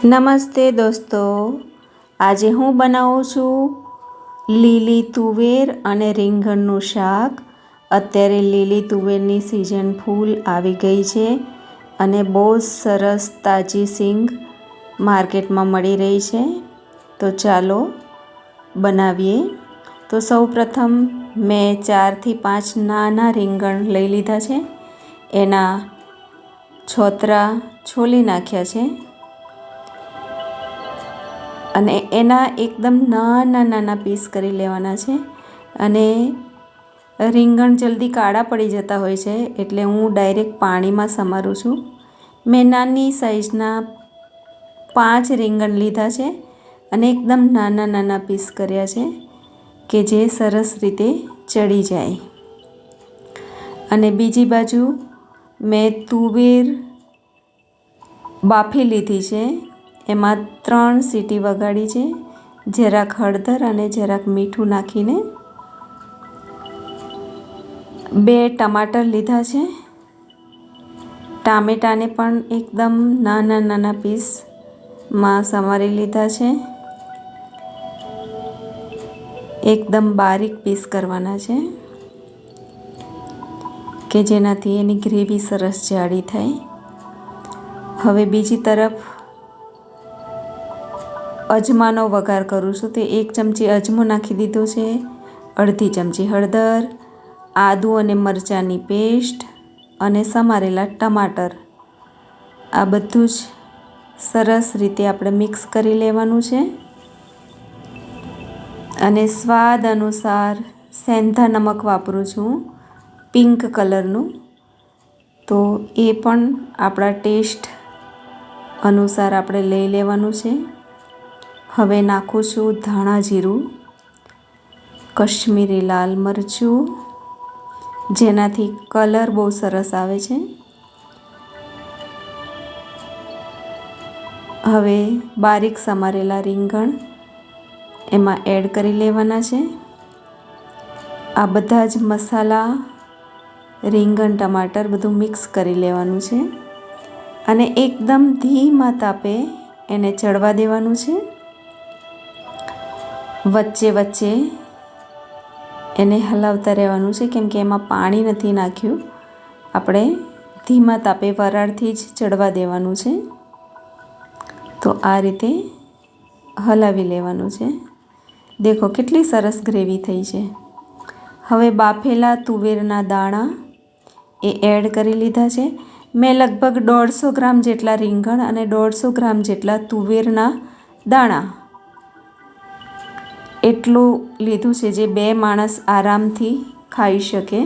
નમસ્તે દોસ્તો, આજે હું બનાવું છું લીલી તુવેર અને રીંગણનું શાક. અત્યારે લીલી તુવેરની સિઝન ફૂલ આવી ગઈ છે અને બહુ સરસ તાજી સિંગ માર્કેટમાં મળી રહી છે. તો ચાલો બનાવીએ. તો સૌપ્રથમ મેં 4 થી 5 નાના રીંગણ લઈ લીધા છે. એના છોતરા છોલી નાખ્યા છે અને એના એકદમ નાના નાના પીસ કરી લેવાના છે. અને રીંગણ જલ્દી કાળા પડી જતા હોય છે એટલે હું ડાયરેક્ટ પાણીમાં સમારું છું. મેં નાની સાઈઝના 5 રીંગણ લીધા છે અને એકદમ નાના નાના પીસ કર્યા છે કે જે સરસ રીતે ચડી જાય. અને બીજી બાજુ મેં તુવેર બાફી લીધી છે. એમાં 3 સીટી વગાડી છે. જરાક હળદર અને જરાક મીઠું નાખીને 2 ટમાટર લીધા છે. ટામેટાને પણ એકદમ નાના નાના પીસમાં સમારી લીધા છે. એકદમ બારીક પીસ કરવાના છે કે જેનાથી એની ગ્રેવી સરસ જાડી થાય. હવે બીજી તરફ અજમાનો વઘાર કરું છું. તે 1 ચમચી અજમો નાખી દીધો છે, અડધી ચમચી હળદર, આદું અને મરચાંની પેસ્ટ અને સમારેલા ટમાટર. આ બધું જ સરસ રીતે આપણે મિક્સ કરી લેવાનું છે. અને સ્વાદ અનુસાર સેંધા નમક વાપરું છું, પિંક કલરનું. તો એ પણ આપણા ટેસ્ટ અનુસાર આપણે લઈ લેવાનું છે. હવે નાખું છું ધાણા જીરું, કશ્મીરી લાલ મરચું, જેનાથી કલર બહુ સરસ આવે છે. હવે બારીક સમારેલા રીંગણ એમાં એડ કરી લેવાના છે. આ બધા જ મસાલા, રીંગણ, ટમાટર બધું મિક્સ કરી લેવાનું છે અને એકદમ ધીમા તાપે એને ચડવા દેવાનું છે. વચ્ચે વચ્ચે એને હલાવતા રહેવાનું છે કેમ કે એમાં પાણી નથી નાખ્યું. આપણે ધીમા તાપે વરાળથી જ ચડવા દેવાનું છે. તો આ રીતે હલાવી લેવાનું છે. દેખો કેટલી સરસ ગ્રેવી થઈ છે. હવે બાફેલા તુવેરના દાણા એ એડ કરી લીધા છે. મેં લગભગ 150 ગ્રામ જેટલા રીંગણ અને 150 ગ્રામ જેટલા તુવેરના દાણા એટલું લીધું છે જે 2 માણસ આરામથી ખાઈ શકે.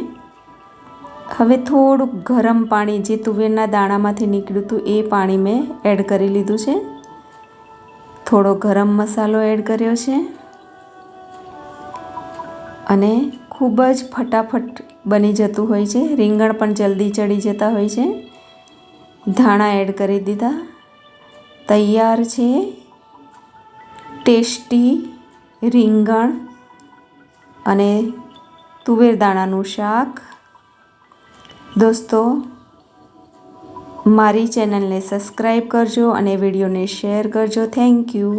હવે થોડુંક ગરમ પાણી જે તુવેરના દાણામાંથી નીકળ્યું હતું એ પાણી મેં એડ કરી લીધું છે. થોડો ગરમ મસાલો એડ કર્યો છે અને ખૂબ જ ફટાફટ બની જતું હોય છે. રીંગણ પણ જલ્દી ચડી જતા હોય છે. ધાણા એડ કરી દીધા. તૈયાર છે ટેસ્ટી રીંગણ અને તુવેર દાણાનું શાક. દોસ્તો, મારી ચેનલને સબસ્ક્રાઈબ કરજો અને વિડીયોને શેર કરજો. Thank you.